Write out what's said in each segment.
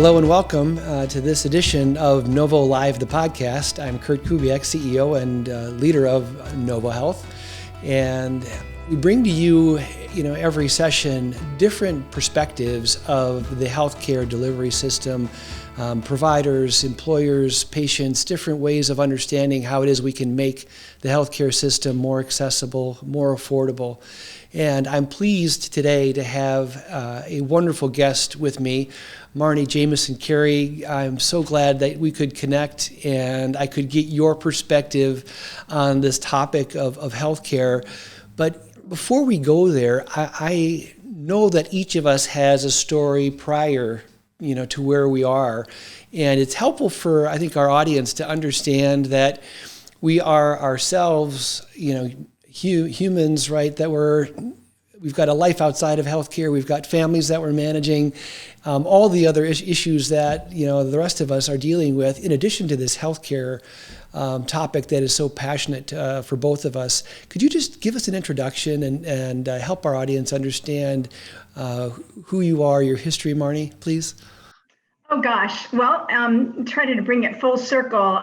Hello and welcome to this edition of Novo Live, the podcast. I'm Kurt Kubiak, CEO and leader of Novo Health. And we bring to you, every session, different perspectives of the healthcare delivery system, providers, employers, patients, different ways of understanding how it is we can make the healthcare system more accessible, more affordable. And I'm pleased today to have a wonderful guest with me, Marnie Jameson Carey. I'm so glad that we could connect and I could get your perspective on this topic of healthcare. But before we go there, I know that each of us has a story prior to where we are. And it's helpful for, I think, our audience to understand that we are ourselves, humans, right, that we've got a life outside of healthcare. We've got families that we're managing, all the other issues that, the rest of us are dealing with, in addition to this healthcare topic that is so passionate for both of us. Could you just give us an introduction and help our audience understand who you are, your history, Marnie, please? Oh gosh, well, trying to bring it full circle.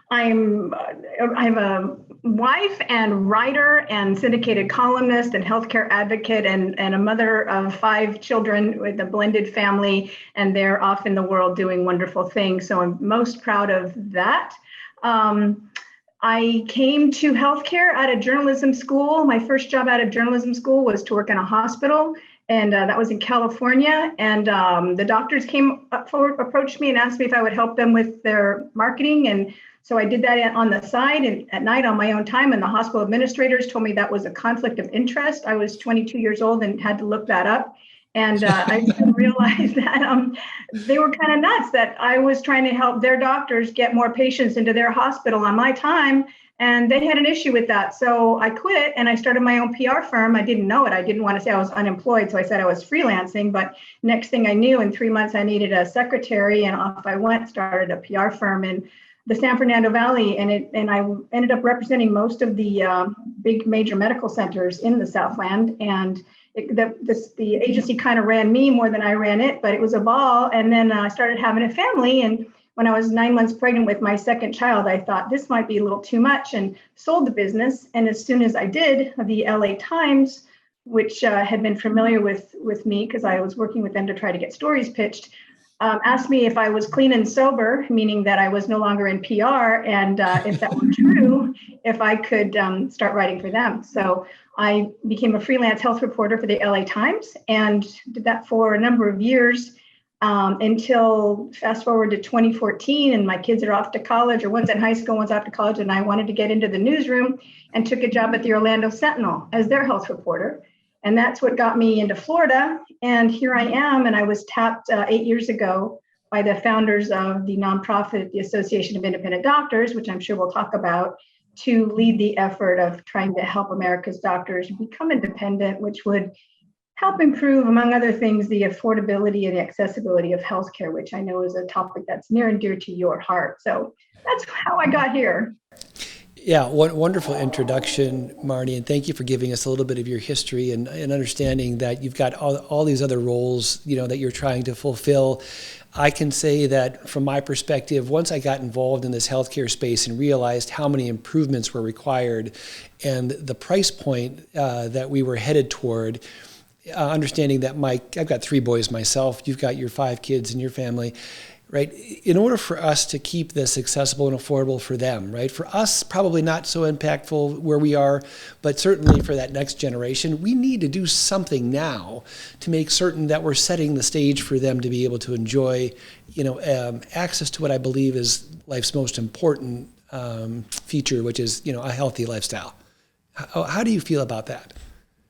I'm a wife and writer and syndicated columnist and healthcare advocate and a mother of 5 children with a blended family, and they're off in the world doing wonderful things. So I'm most proud of that. I came to healthcare out of journalism school. My first job out of journalism school was to work in a hospital. And that was in California. And the doctors approached me and asked me if I would help them with their marketing. And so I did that on the side and at night on my own time. And the hospital administrators told me that was a conflict of interest. I was 22 years old and had to look that up. And I realized that they were kind of nuts that I was trying to help their doctors get more patients into their hospital on my time. And they had an issue with that. So I quit and I started my own PR firm. I didn't know it. I didn't want to say I was unemployed. So I said I was freelancing. But next thing I knew, in 3 months, I needed a secretary and off I went, started a PR firm in the San Fernando Valley. And I ended up representing most of the big major medical centers in the Southland. And the agency kind of ran me more than I ran it, but it was a ball. And then I started having a family. And when I was 9 months pregnant with my second child, I thought this might be a little too much and sold the business. And as soon as I did, the LA Times, which had been familiar with me because I was working with them to try to get stories pitched, asked me if I was clean and sober, meaning that I was no longer in PR. And if that were true, if I could start writing for them. So I became a freelance health reporter for the LA Times and did that for a number of years. Until fast forward to 2014, and my kids are off to college, or one's in high school, one's off to college, and I wanted to get into the newsroom and took a job at the Orlando Sentinel as their health reporter. And that's what got me into Florida. And here I am, and I was tapped 8 years ago by the founders of the nonprofit, the Association of Independent Doctors, which I'm sure we'll talk about, to lead the effort of trying to help America's doctors become independent, which would help improve, among other things, the affordability and the accessibility of healthcare, which I know is a topic that's near and dear to your heart. So that's how I got here. Yeah, wonderful introduction, Marnie, and thank you for giving us a little bit of your history and understanding that you've got all these other roles, that you're trying to fulfill. I can say that from my perspective, once I got involved in this healthcare space and realized how many improvements were required and the price point that we were headed toward, understanding that I've got 3 boys myself, you've got your 5 kids in your family, right? In order for us to keep this accessible and affordable for them, right? For us, probably not so impactful where we are, but certainly for that next generation, we need to do something now to make certain that we're setting the stage for them to be able to enjoy, access to what I believe is life's most important feature, which is, a healthy lifestyle. How do you feel about that?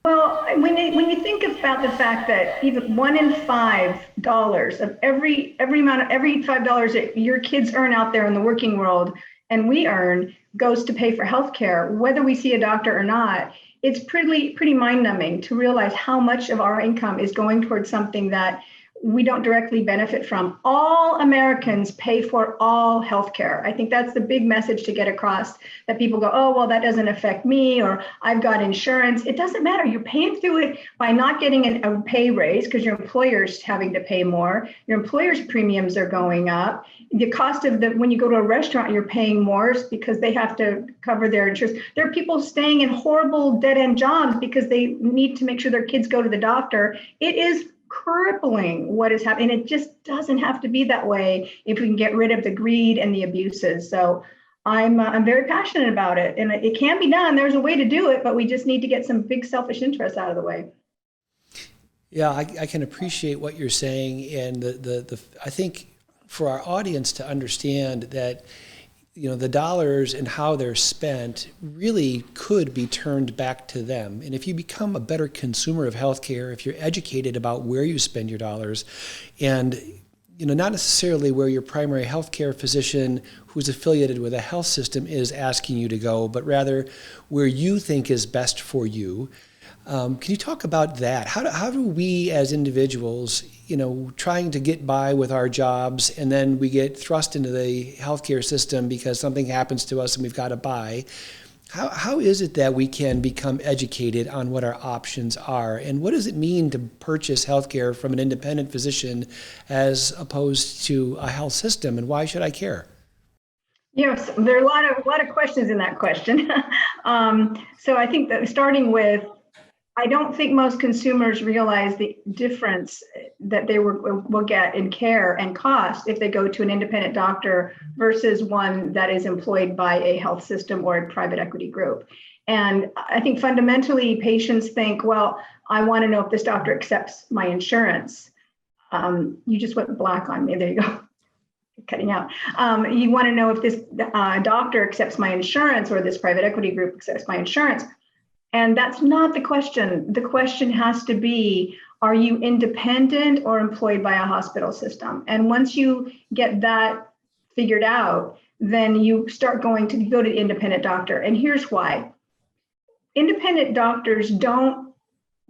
Well, when you think about the fact that even $1 in $5 of every $5 that your kids earn out there in the working world and we earn goes to pay for healthcare, whether we see a doctor or not, it's pretty mind-numbing to realize how much of our income is going towards something that we don't directly benefit from. All Americans pay for all healthcare. I think that's the big message to get across, that people go, oh, well, that doesn't affect me, or I've got insurance. It doesn't matter. You're paying through it by not getting a pay raise because your employer's having to pay more. Your employer's premiums are going up. The cost of when you go to a restaurant, you're paying more because they have to cover their insurance. There are people staying in horrible dead-end jobs because they need to make sure their kids go to the doctor. It is crippling what is happening. It just doesn't have to be that way if we can get rid of the greed and the abuses. So I'm very passionate about it, and it can be done. There's a way to do it, but we just need to get some big selfish interests out of the way. Yeah, I can appreciate what you're saying, and I think for our audience to understand that, you know, the dollars and how they're spent really could be turned back to them. And if you become a better consumer of healthcare, if you're educated about where you spend your dollars, and, you know, not necessarily where your primary healthcare physician who's affiliated with a health system is asking you to go, but rather where you think is best for you. Can you talk about that? How do we as individuals, you know, trying to get by with our jobs, and then we get thrust into the healthcare system because something happens to us and we've got to buy? How is it that we can become educated on what our options are? And what does it mean to purchase healthcare from an independent physician as opposed to a health system? And why should I care? Yes, there are a lot of questions in that question. So I think that starting with, I don't think most consumers realize the difference that they will get in care and cost if they go to an independent doctor versus one that is employed by a health system or a private equity group. And I think fundamentally patients think, well, I want to know if this doctor accepts my insurance. You just went black on me. There you go. Cutting out. You want to know if this doctor accepts my insurance or this private equity group accepts my insurance. And that's not the question. The question has to be, are you independent or employed by a hospital system? And once you get that figured out, then you start going to go to the independent doctor. And here's why. Independent doctors don't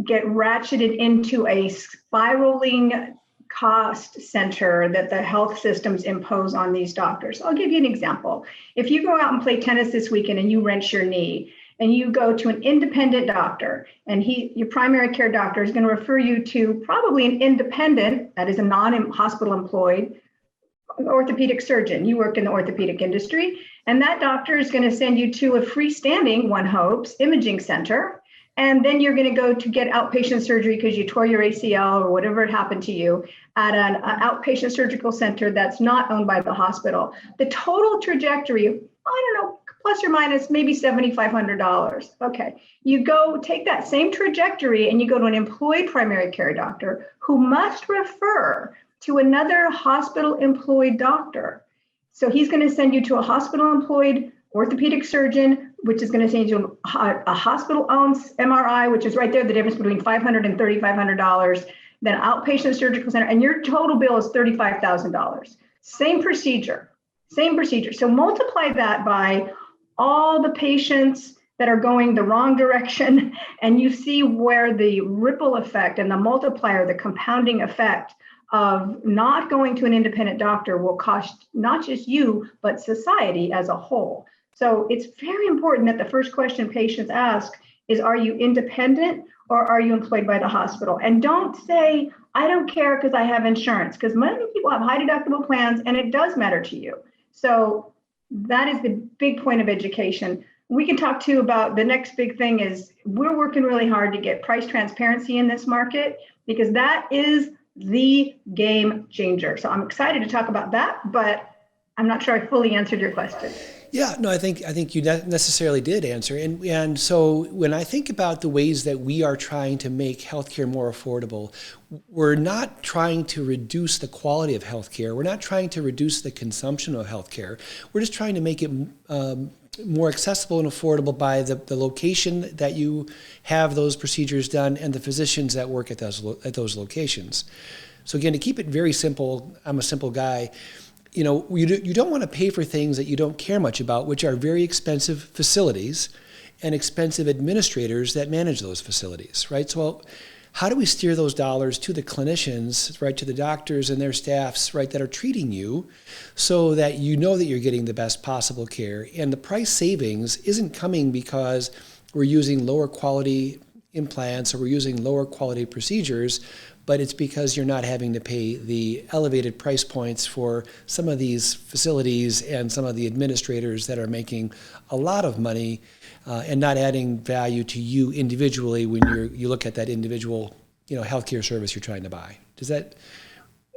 get ratcheted into a spiraling cost center that the health systems impose on these doctors. I'll give you an example. If you go out and play tennis this weekend and you wrench your knee, and you go to an independent doctor, and your primary care doctor is going to refer you to probably an independent, that is a non-hospital employed orthopedic surgeon. You work in the orthopedic industry, and that doctor is going to send you to a freestanding, one hopes, imaging center. And then you're going to go to get outpatient surgery because you tore your ACL or whatever happened to you at an outpatient surgical center that's not owned by the hospital. The total trajectory, I don't know, plus or minus maybe $7,500. Okay, you go take that same trajectory and you go to an employed primary care doctor who must refer to another hospital employed doctor. So he's going to send you to a hospital employed orthopedic surgeon, which is going to send you to a hospital owned MRI, which is right there, the difference between $500 and $3,500, then outpatient surgical center, and your total bill is $35,000. Same procedure. So multiply that by all the patients that are going the wrong direction, and you see where the ripple effect and the multiplier, the compounding effect of not going to an independent doctor will cost not just you, but society as a whole. So it's very important that the first question patients ask is, are you independent or are you employed by the hospital? And don't say, I don't care because I have insurance, because many people have high deductible plans and it does matter to you. So that is the big point of education. We can talk too about the next big thing is we're working really hard to get price transparency in this market, because that is the game changer. So I'm excited to talk about that, but I'm not sure I fully answered your question. Yeah, no, I think you necessarily did answer. And so when I think about the ways that we are trying to make healthcare more affordable, we're not trying to reduce the quality of healthcare. We're not trying to reduce the consumption of healthcare. We're just trying to make it more accessible and affordable by the location that you have those procedures done and the physicians that work at those locations. So again, to keep it very simple, I'm a simple guy. You know, you don't want to pay for things that you don't care much about, which are very expensive facilities and expensive administrators that manage those facilities, right? So how do we steer those dollars to the clinicians, right, to the doctors and their staffs, right, that are treating you, so that you know that you're getting the best possible care. And the price savings isn't coming because we're using lower quality implants or we're using lower quality procedures, but it's because you're not having to pay the elevated price points for some of these facilities and some of the administrators that are making a lot of money and not adding value to you individually when you look at that individual, healthcare service you're trying to buy. Does that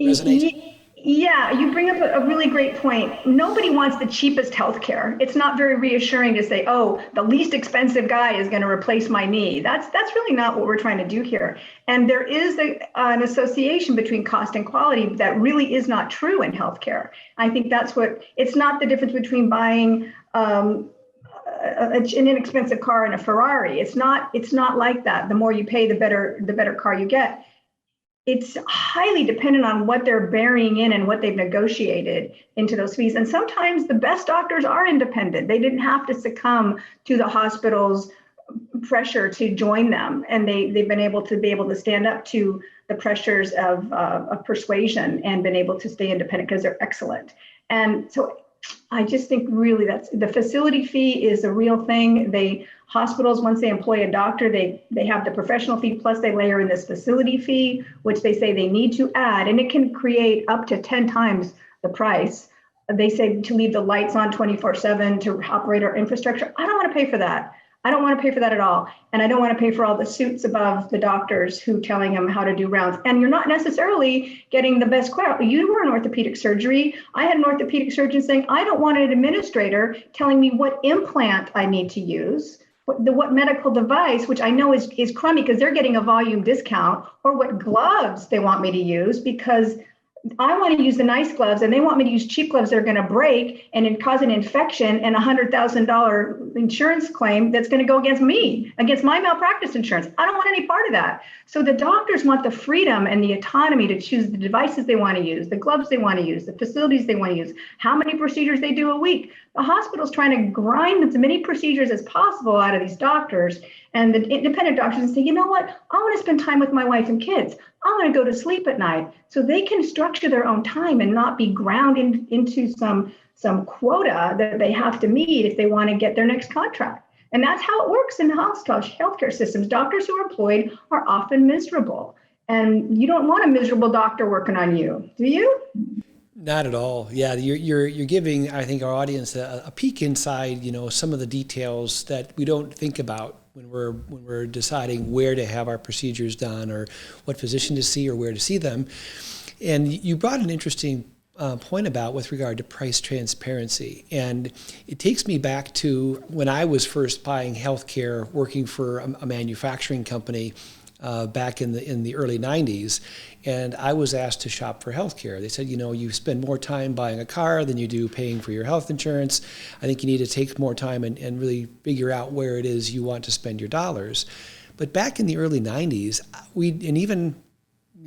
resonate? Yeah, you bring up a really great point. Nobody wants the cheapest healthcare. It's not very reassuring to say, oh, the least expensive guy is going to replace my knee. That's really not what we're trying to do here. And there is an association between cost and quality that really is not true in healthcare. I think it's not the difference between buying an inexpensive car and a Ferrari. It's not like that. The more you pay, the better car you get. It's highly dependent on what they're bearing in and what they've negotiated into those fees. And sometimes the best doctors are independent. They didn't have to succumb to the hospital's pressure to join them. And they've been able to stand up to the pressures of persuasion and been able to stay independent because they're excellent. And so I just think really the facility fee is a real thing. Hospitals, once they employ a doctor, they have the professional fee, plus they layer in this facility fee, which they say they need to add, and it can create up to 10 times the price. They say to leave the lights on 24/7 to operate our infrastructure. I don't want to pay for that. I don't want to pay for that at all. And I don't want to pay for all the suits above the doctors who telling them how to do rounds. And you're not necessarily getting the best care. You were in orthopedic surgery. I had an orthopedic surgeon saying, I don't want an administrator telling me what implant I need to use, what medical device, which I know is crummy because they're getting a volume discount, or what gloves they want me to use because I want to use the nice gloves and they want me to use cheap gloves that are going to break and cause an infection and $100,000 insurance claim that's going to go against me, against my malpractice insurance. I don't want any part of that. So the doctors want the freedom and the autonomy to choose the devices they want to use, the gloves they want to use, the facilities they want to use, how many procedures they do a week. The hospital's trying to grind as many procedures as possible out of these doctors. And the independent doctors say, you know what? I want to spend time with my wife and kids. I want to go to sleep at night. So they can structure their own time and not be ground into some quota that they have to meet if they want to get their next contract. And that's how it works in the healthcare systems. Doctors who are employed are often miserable. And you don't want a miserable doctor working on you, do you? Not at all. Yeah, you're giving, I think, our audience a peek inside, some of the details that we don't think about when we're deciding where to have our procedures done or what physician to see or where to see them. And you brought an interesting point about with regard to price transparency. And it takes me back to when I was first buying healthcare, working for a manufacturing company back in the early 90s, and I was asked to shop for healthcare. They said, you spend more time buying a car than you do paying for your health insurance. I think you need to take more time and really figure out where it is you want to spend your dollars. But back in the early 90s, and even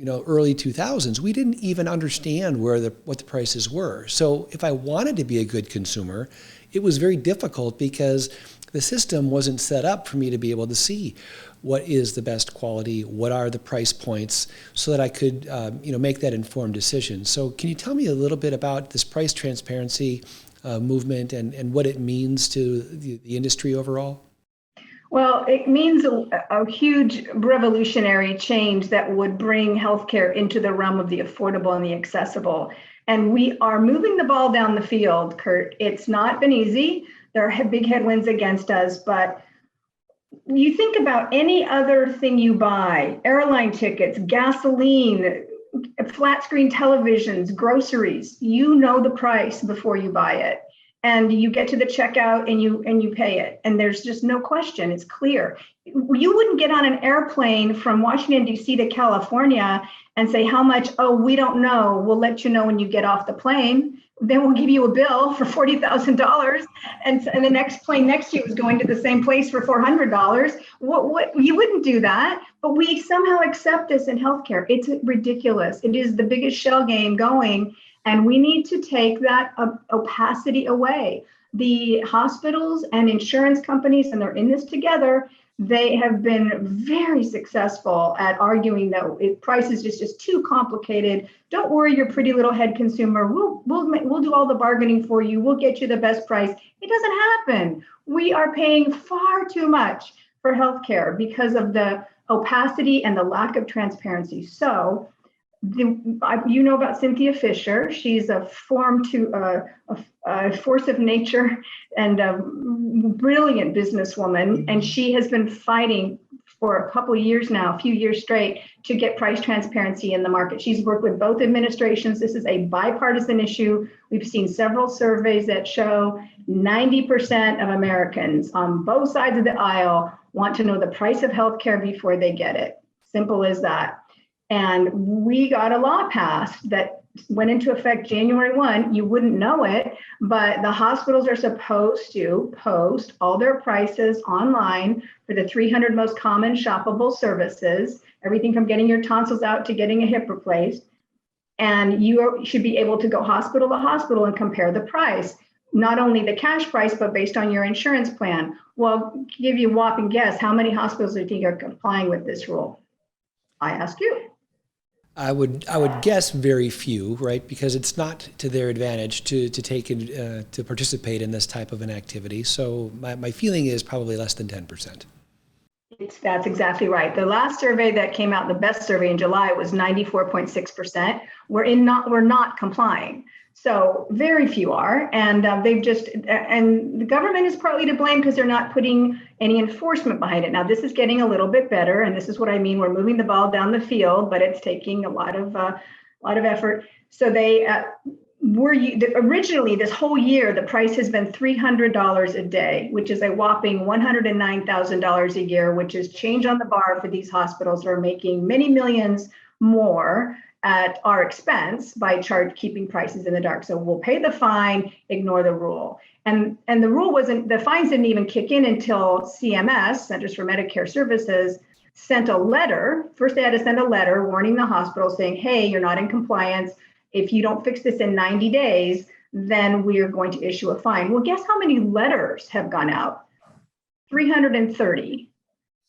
early 2000s, we didn't even understand what the prices were. So if I wanted to be a good consumer, it was very difficult because the system wasn't set up for me to be able to see what is the best quality, what are the price points, so that I could make that informed decision. So can you tell me a little bit about this price transparency movement and what it means to the industry overall? Well, it means a huge revolutionary change that would bring healthcare into the realm of the affordable and the accessible. And we are moving the ball down the field, Kurt. It's not been easy. There are big headwinds against us, but you think about any other thing you buy, airline tickets, gasoline, flat screen televisions, groceries, you know the price before you buy it. And you get to the checkout and you pay it. And there's just no question, it's clear. You wouldn't get on an airplane from Washington, D.C. to California and say how much, oh, we don't know. We'll let you know when you get off the plane. Then we'll give you a bill for $40,000. And the next plane next to you is going to the same place for $400. What you wouldn't do that, but we somehow accept this in healthcare. It's ridiculous. It is the biggest shell game going. And we need to take that opacity away. The hospitals and insurance companies, and they're in this together, They have been very successful at arguing that price is just too complicated. Don't worry, your pretty little head consumer. We'll do all the bargaining for you. We'll get you the best price. It doesn't happen. We are paying far too much for healthcare because of the opacity and the lack of transparency. So, you know about Cynthia Fisher. She's a force of nature and a brilliant businesswoman. And she has been fighting for a couple of years now, a few years straight, to get price transparency in the market. She's worked with both administrations. This is a bipartisan issue. We've seen several surveys that show 90% of Americans on both sides of the aisle want to know the price of healthcare before they get it. Simple as that. And we got a law passed that went into effect January 1. You wouldn't know it, but the hospitals are supposed to post all their prices online for the 300 most common shoppable services, everything from getting your tonsils out to getting a hip replaced. And you should be able to go hospital to hospital and compare the price, not only the cash price, but based on your insurance plan. Well, give you a whopping guess, how many hospitals do you think are complying with this rule? I ask you. I would guess very few, right? Because it's not to their advantage to participate in this type of an activity. So my feeling is probably less than 10%. That's exactly right. The last survey that came out, the best survey in July, was 94.6%. We're not complying. So very few are, and and the government is partly to blame because they're not putting any enforcement behind it. Now this is getting a little bit better, and this is what I mean. We're moving the ball down the field, but it's taking a lot of effort. So they originally this whole year the price has been $300 a day, which is a whopping $109,000 a year, which is change on the bar for these hospitals that are making many millions more at our expense by keeping prices in the dark. So we'll pay the fine, ignore the rule. And the rule the fines didn't even kick in until CMS, Centers for Medicare Services, sent a letter. First, they had to send a letter warning the hospital saying, hey, you're not in compliance. If you don't fix this in 90 days, then we are going to issue a fine. Well, guess how many letters have gone out? 330.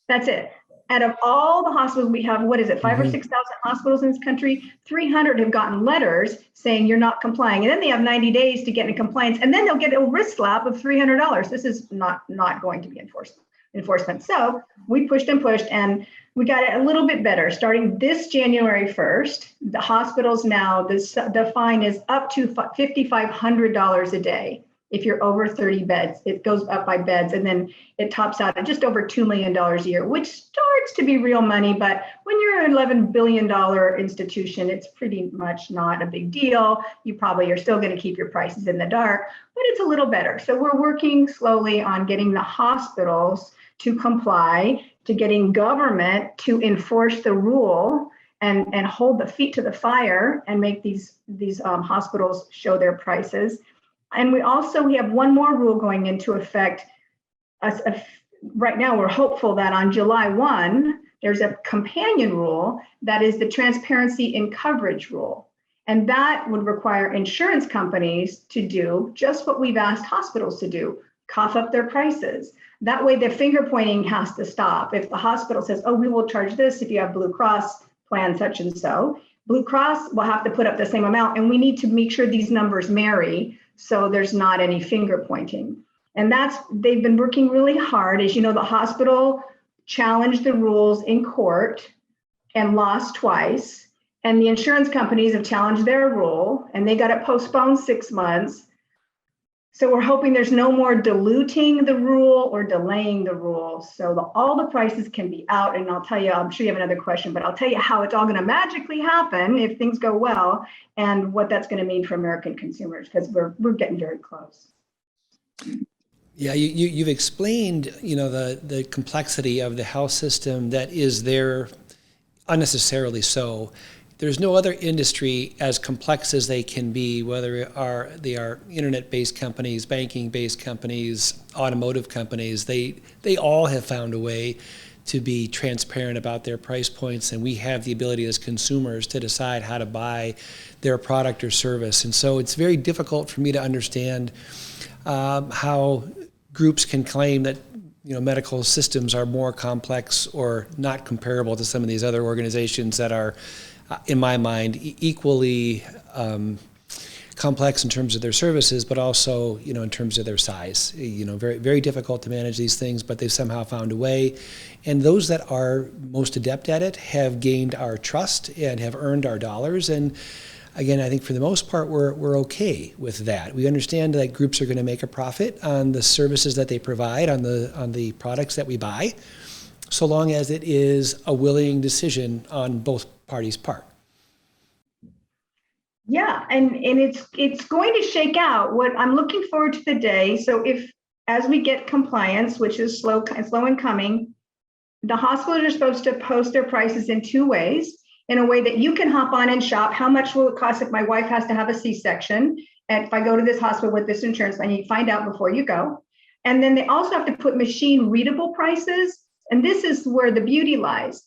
That's it. Out of all the hospitals we have, what is it, 5,000 or 6,000 hospitals in this country, 300 have gotten letters saying you're not complying. And then they have 90 days to get into compliance. And then they'll get a wrist slap of $300. This is not going to be enforcement. So we pushed, and we got it a little bit better. Starting this January 1st, the hospitals now, the fine is up to $5,500 a day. If you're over 30 beds, it goes up by beds, and then it tops out at just over $2 million a year, which starts to be real money. But when you're an $11 billion institution, it's pretty much not a big deal. You probably are still going to keep your prices in the dark, but it's a little better. So we're working slowly on getting the hospitals to comply, to getting government to enforce the rule and hold the feet to the fire and make these hospitals show their prices. And we have one more rule going into effect. Right now, we're hopeful that on July 1, there's a companion rule that is the transparency in coverage rule. And that would require insurance companies to do just what we've asked hospitals to do, cough up their prices. That way, the finger pointing has to stop. If the hospital says, oh, we will charge this if you have Blue Cross plan such and so, Blue Cross will have to put up the same amount. And we need to make sure these numbers marry so there's not any finger pointing. And they've been working really hard. As you know, the hospital challenged the rules in court and lost twice. And the insurance companies have challenged their rule and they got it postponed 6 months. So we're hoping there's no more diluting the rule or delaying the rule. So all the prices can be out. And I'll tell you, I'm sure you have another question, but I'll tell you how it's all going to magically happen if things go well and what that's going to mean for American consumers, because we're getting very close. Yeah, you've explained, the complexity of the health system that is there unnecessarily so. There's no other industry as complex as they can be, whether they are internet-based companies, banking-based companies, automotive companies. They all have found a way to be transparent about their price points, and we have the ability as consumers to decide how to buy their product or service. And so it's very difficult for me to understand how groups can claim that medical systems are more complex or not comparable to some of these other organizations that are, in my mind, equally complex in terms of their services, but also, in terms of their size. Very, very difficult to manage these things, but they've somehow found a way. And those that are most adept at it have gained our trust and have earned our dollars. And again, I think for the most part, we're okay with that. We understand that groups are going to make a profit on the services that they provide, on the products that we buy, so long as it is a willing decision on both parties' part. Yeah, and it's going to shake out. What I'm looking forward to the day. So as we get compliance, which is slow in coming, the hospitals are supposed to post their prices in two ways. In a way that you can hop on and shop. How much will it cost if my wife has to have a C-section? And if I go to this hospital with this insurance, I need to find out before you go. And then they also have to put machine readable prices. And this is where the beauty lies.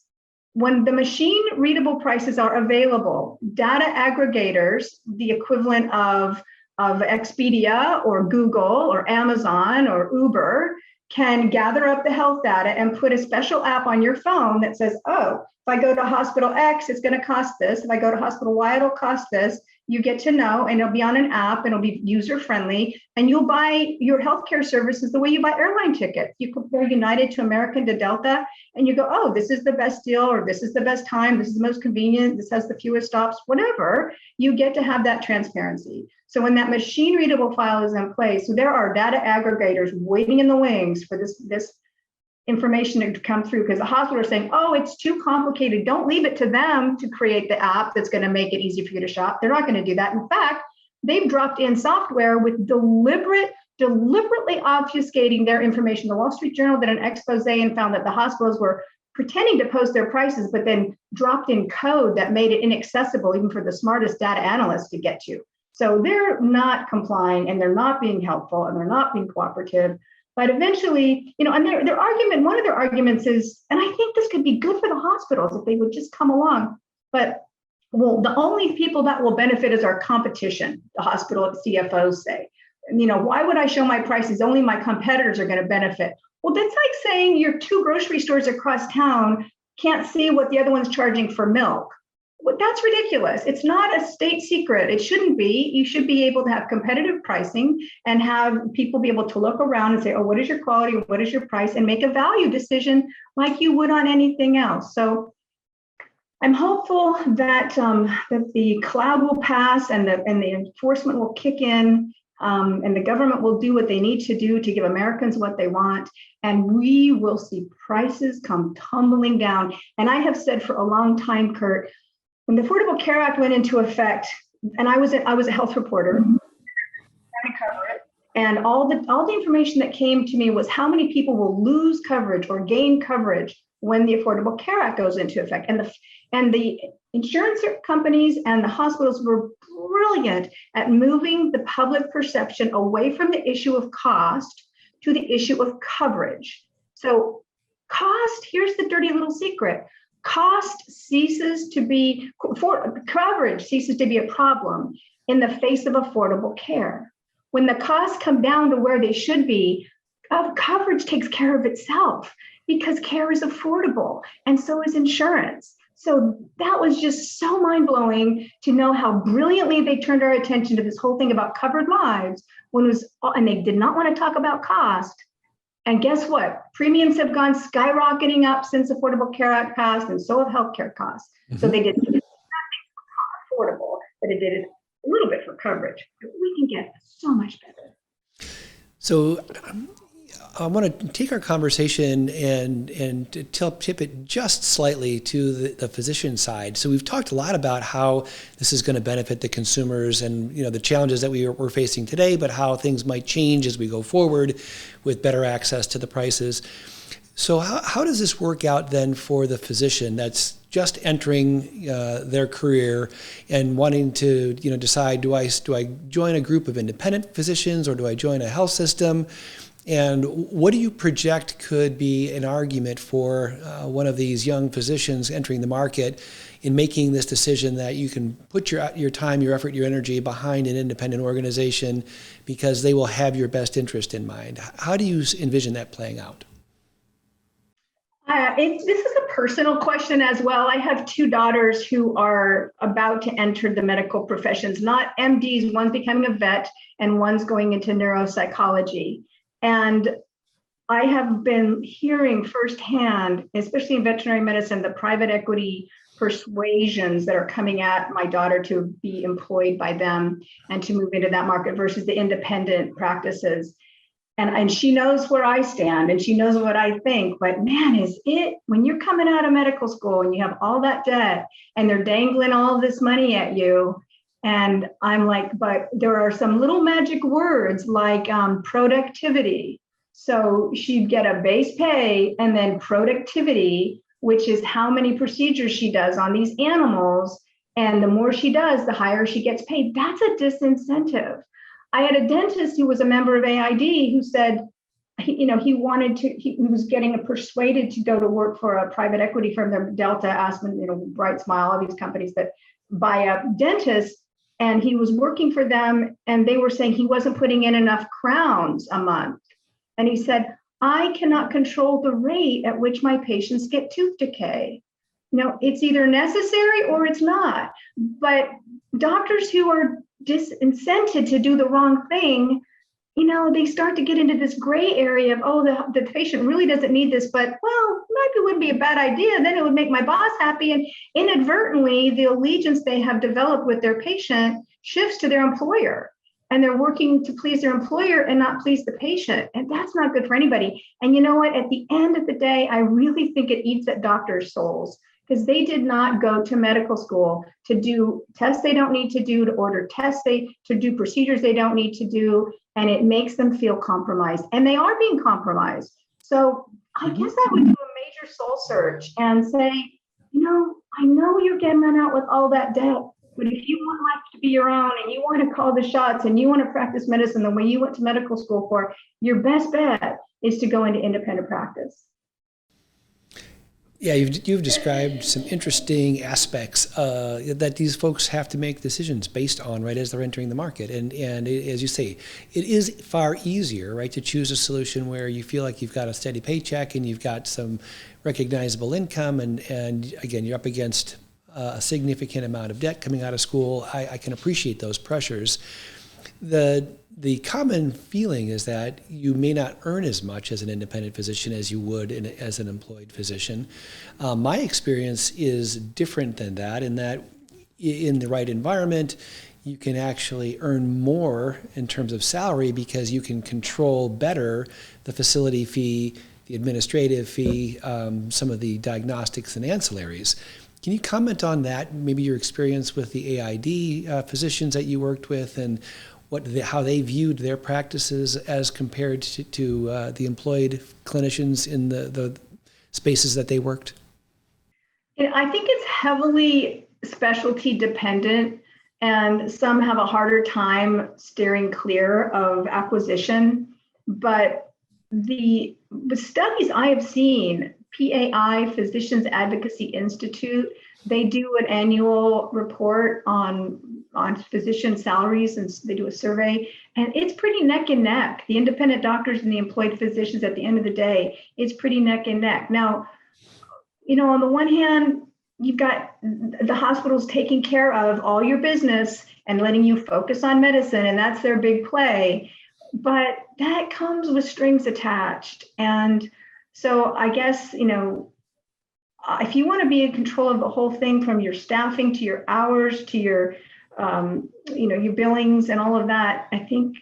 When the machine readable prices are available, data aggregators, the equivalent of Expedia or Google or Amazon or Uber, can gather up the health data and put a special app on your phone that says, oh, if I go to hospital X, it's going to cost this. If I go to hospital Y, it'll cost this. You get to know, and it'll be on an app, and it'll be user-friendly, and you'll buy your healthcare services the way you buy airline tickets. You compare United to American to Delta, and you go, oh, this is the best deal, or this is the best time, this is the most convenient, this has the fewest stops, whatever. You get to have that transparency. So when that machine readable file is in place, so there are data aggregators waiting in the wings for this information to come through, because the hospital are saying, oh, it's too complicated. Don't leave it to them to create the app that's going to make it easy for you to shop. They're not going to do that. In fact, they've dropped in software with deliberately obfuscating their information. The Wall Street Journal did an expose and found that the hospitals were pretending to post their prices, but then dropped in code that made it inaccessible even for the smartest data analysts to get to. So they're not complying, and they're not being helpful, and they're not being cooperative. But eventually, and their argument, one of their arguments is, and I think this could be good for the hospitals if they would just come along, but the only people that will benefit is our competition, the hospital CFOs say. Why would I show my prices? Only my competitors are going to benefit. Well, that's like saying your two grocery stores across town can't see what the other one's charging for milk. Well, that's ridiculous. It's not a state secret. It shouldn't be. You should be able to have competitive pricing and have people be able to look around and say, oh, what is your quality? What is your price? And make a value decision like you would on anything else. So I'm hopeful that that the cloud will pass and the enforcement will kick in, and the government will do what they need to do to give Americans what they want. And we will see prices come tumbling down. And I have said for a long time, Kurt, when the Affordable Care Act went into effect, and I was a health reporter, trying to cover it, and all the information that came to me was how many people will lose coverage or gain coverage when the Affordable Care Act goes into effect. And the insurance companies and the hospitals were brilliant at moving the public perception away from the issue of cost to the issue of coverage. So cost, here's the dirty little secret. Coverage ceases to be a problem in the face of affordable care. When the costs come down to where they should be, coverage takes care of itself because care is affordable, and so is insurance. So that was just so mind-blowing to know how brilliantly they turned our attention to this whole thing about covered lives and they did not want to talk about cost. And guess what? Premiums have gone skyrocketing up since Affordable Care Act passed, and so have healthcare costs. Mm-hmm. So they did nothing for affordable, but it did it a little bit for coverage. But we can get so much better. So I want to take our conversation and tip it just slightly to the physician side. So we've talked a lot about how this is going to benefit the consumers and the challenges that we're facing today, but how things might change as we go forward with better access to the prices. So how does this work out then for the physician that's just entering their career and wanting to decide, do I join a group of independent physicians or do I join a health system? And what do you project could be an argument for one of these young physicians entering the market in making this decision that you can put your time, your effort, your energy behind an independent organization because they will have your best interest in mind? How do you envision that playing out? This is a personal question as well. I have two daughters who are about to enter the medical professions, not MDs. One's becoming a vet and one's going into neuropsychology. And I have been hearing firsthand, especially in veterinary medicine, the private equity persuasions that are coming at my daughter to be employed by them and to move into that market versus the independent practices. And she knows where I stand and she knows what I think, but man, is it when you're coming out of medical school and you have all that debt and they're dangling all this money at you. And I'm like, but there are some little magic words like productivity. So she'd get a base pay and then productivity, which is how many procedures she does on these animals. And the more she does, the higher she gets paid. That's a disincentive. I had a dentist who was a member of AID who said, he was getting persuaded to go to work for a private equity firm, the Delta, Aspen, Bright Smile, all these companies that buy up dentists. And he was working for them and they were saying he wasn't putting in enough crowns a month. And he said, I cannot control the rate at which my patients get tooth decay. It's either necessary or it's not. But doctors who are disincented to do the wrong thing, they start to get into this gray area of, the patient really doesn't need this, but maybe it wouldn't be a bad idea. Then it would make my boss happy. And inadvertently, the allegiance they have developed with their patient shifts to their employer. And they're working to please their employer and not please the patient. And that's not good for anybody. And you know what? At the end of the day, I really think it eats at doctors' souls because they did not go to medical school to do tests they don't need to do, to order tests, to do procedures they don't need to do. And it makes them feel compromised. And they are being compromised. So I guess I would do a major soul search and say, I know you're getting out with all that debt. But if you want life to be your own and you want to call the shots and you want to practice medicine the way you went to medical school for, your best bet is to go into independent practice. Yeah, you've described some interesting aspects that these folks have to make decisions based on right as they're entering the market. And as you say, it is far easier, right, to choose a solution where you feel like you've got a steady paycheck and you've got some recognizable income and again, you're up against a significant amount of debt coming out of school. I can appreciate those pressures. The common feeling is that you may not earn as much as an independent physician as you would as an employed physician. My experience is different than that in that in the right environment, you can actually earn more in terms of salary because you can control better the facility fee, the administrative fee, some of the diagnostics and ancillaries. Can you comment on that, maybe your experience with the AID physicians that you worked with and how they viewed their practices as compared to the employed clinicians in the spaces that they worked? I think it's heavily specialty dependent, and some have a harder time steering clear of acquisition. But the studies I have seen, PAI, Physicians Advocacy Institute, they do an annual report on physician salaries, and they do a survey, and it's pretty neck and neck. The independent doctors and the employed physicians, at the end of the day, it's pretty neck and neck. Now, on the one hand, you've got the hospitals taking care of all your business and letting you focus on medicine, and that's their big play. But that comes with strings attached. And so I guess, if you want to be in control of the whole thing from your staffing to your hours to your, your billings and all of that, I think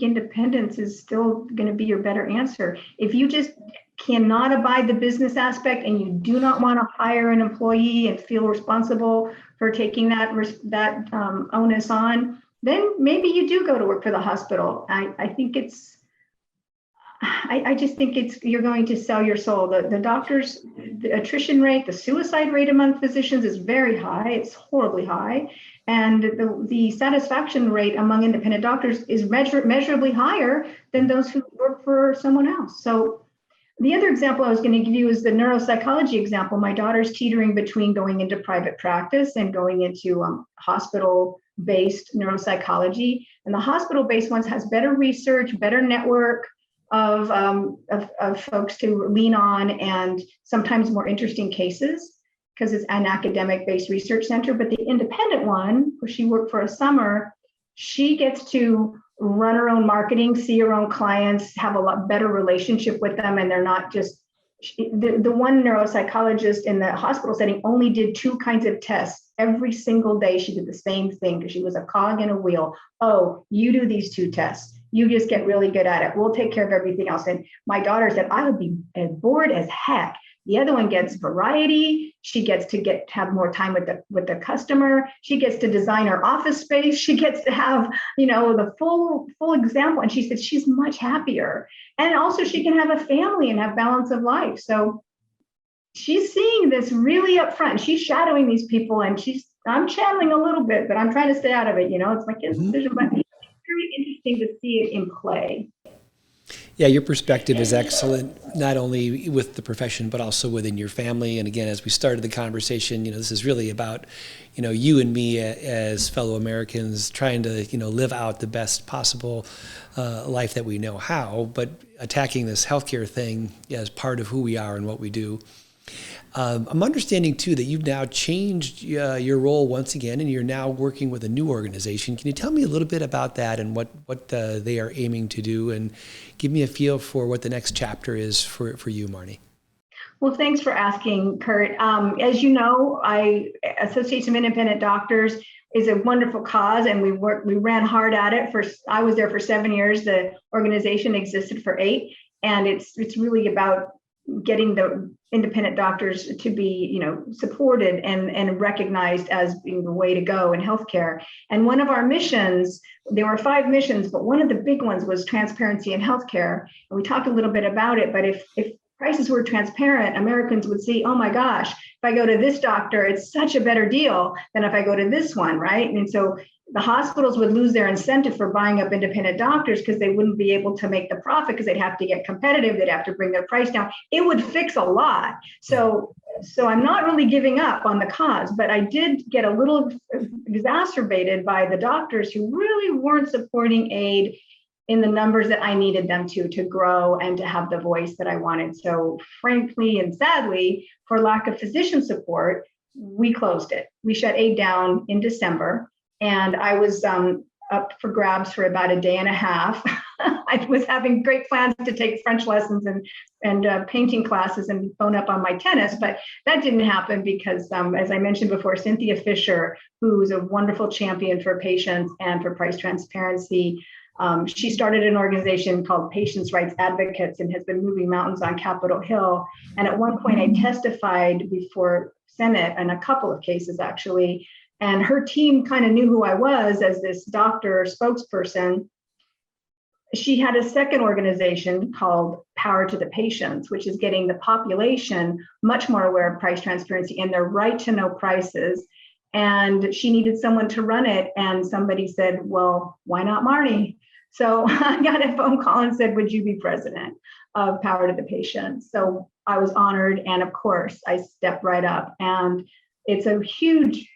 independence is still going to be your better answer. If you just cannot abide the business aspect and you do not want to hire an employee and feel responsible for taking that onus on, then maybe you do go to work for the hospital. I just think you're going to sell your soul. The doctors, the attrition rate, the suicide rate among physicians is very high. It's horribly high. And the satisfaction rate among independent doctors is measurably higher than those who work for someone else. So the other example I was going to give you is the neuropsychology example. My daughter's teetering between going into private practice and going into hospital-based neuropsychology. And the hospital-based ones has better research, better network, of folks to lean on, and sometimes more interesting cases because it's an academic-based research center. But the independent one, where she worked for a summer, she gets to run her own marketing, see her own clients, have a lot better relationship with them, and they're not just the one neuropsychologist in the hospital setting only did 2 kinds of tests every single day. She did the same thing because she was a cog in a wheel. Oh, you do these 2 tests. You just get really good at it. We'll take care of everything else. And my daughter said, I would be as bored as heck. The other one gets variety. She gets to have more time with the customer. She gets to design her office space. She gets to have, the full example. And she said she's much happier. And also she can have a family and have balance of life. So she's seeing this really up front. She's shadowing these people, and I'm channeling a little bit, but I'm trying to stay out of it. It's my kid's decision, but it's very interesting to see it in play. Yeah, your perspective is excellent, not only with the profession, but also within your family. And again, as we started the conversation, this is really about, you and me as fellow Americans trying to, live out the best possible life that we know how, but attacking this healthcare thing as part of who we are and what we do. I'm understanding, too, that you've now changed your role once again, and you're now working with a new organization. Can you tell me a little bit about that and what they are aiming to do, and give me a feel for what the next chapter is for you, Marnie? Well, thanks for asking, Kurt. As you know, Association of Independent Doctors is a wonderful cause, and we ran hard at it. I was there for 7 years. The organization existed for 8, and it's really about getting the independent doctors to be, supported and recognized as being the way to go in healthcare. And one of our missions, there were 5 missions, but one of the big ones was transparency in healthcare. And we talked a little bit about it, but if prices were transparent, Americans would see, oh my gosh, if I go to this doctor, it's such a better deal than if I go to this one, right? And so the hospitals would lose their incentive for buying up independent doctors because they wouldn't be able to make the profit because they'd have to get competitive. They'd have to bring their price down. It would fix a lot. So I'm not really giving up on the cause, but I did get a little exacerbated by the doctors who really weren't supporting AID in the numbers that I needed them to grow and to have the voice that I wanted. So frankly and sadly, for lack of physician support, we closed it. We shut AID down in December. And I was up for grabs for about a day and a half. I was having great plans to take French lessons and painting classes and bone up on my tennis, but that didn't happen because, as I mentioned before, Cynthia Fisher, who is a wonderful champion for patients and for price transparency, she started an organization called Patients' Rights Advocates and has been moving mountains on Capitol Hill. And at one point, I testified before Senate in a couple of cases, actually. And her team kind of knew who I was as this doctor spokesperson. She had a second organization called Power to the Patients, which is getting the population much more aware of price transparency and their right to know prices. And she needed someone to run it. And somebody said, well, why not Marnie? So I got a phone call and said, would you be president of Power to the Patients? So I was honored. And of course, I stepped right up. And it's a huge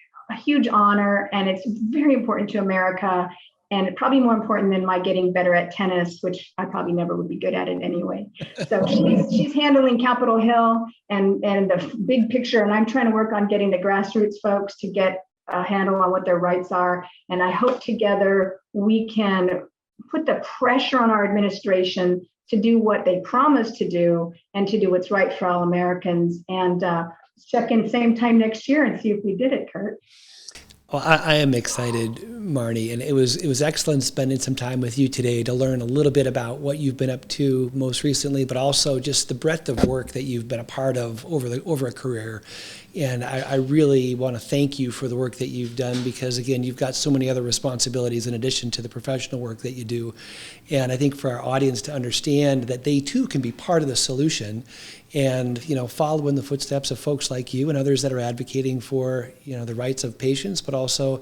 honor, and it's very important to America, and probably more important than my getting better at tennis, which I probably never would be good at it anyway. So she's handling Capitol Hill and the big picture, and I'm trying to work on getting the grassroots folks to get a handle on what their rights are. And I hope together we can put the pressure on our administration to do what they promised to do and to do what's right for all Americans. And check in same time next year and see if we did it, Kurt. Well, I am excited, Marnie, and it was excellent spending some time with you today to learn a little bit about what you've been up to most recently, but also just the breadth of work that you've been a part of over a career. And I really want to thank you for the work that you've done because, again, you've got so many other responsibilities in addition to the professional work that you do. And I think for our audience to understand that they, too, can be part of the solution and, follow in the footsteps of folks like you and others that are advocating for, the rights of patients, but also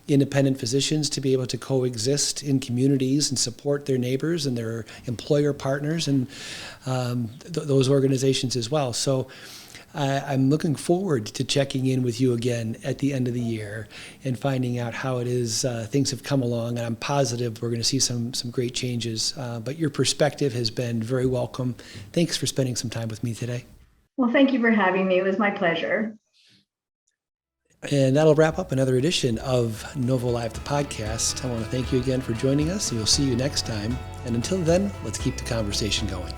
independent physicians to be able to coexist in communities and support their neighbors and their employer partners and those organizations as well. So I'm looking forward to checking in with you again at the end of the year and finding out how it is things have come along. And I'm positive we're going to see some great changes. But your perspective has been very welcome. Thanks for spending some time with me today. Well, thank you for having me. It was my pleasure. And that'll wrap up another edition of Novo Live, the podcast. I want to thank you again for joining us. We'll see you next time. And until then, let's keep the conversation going.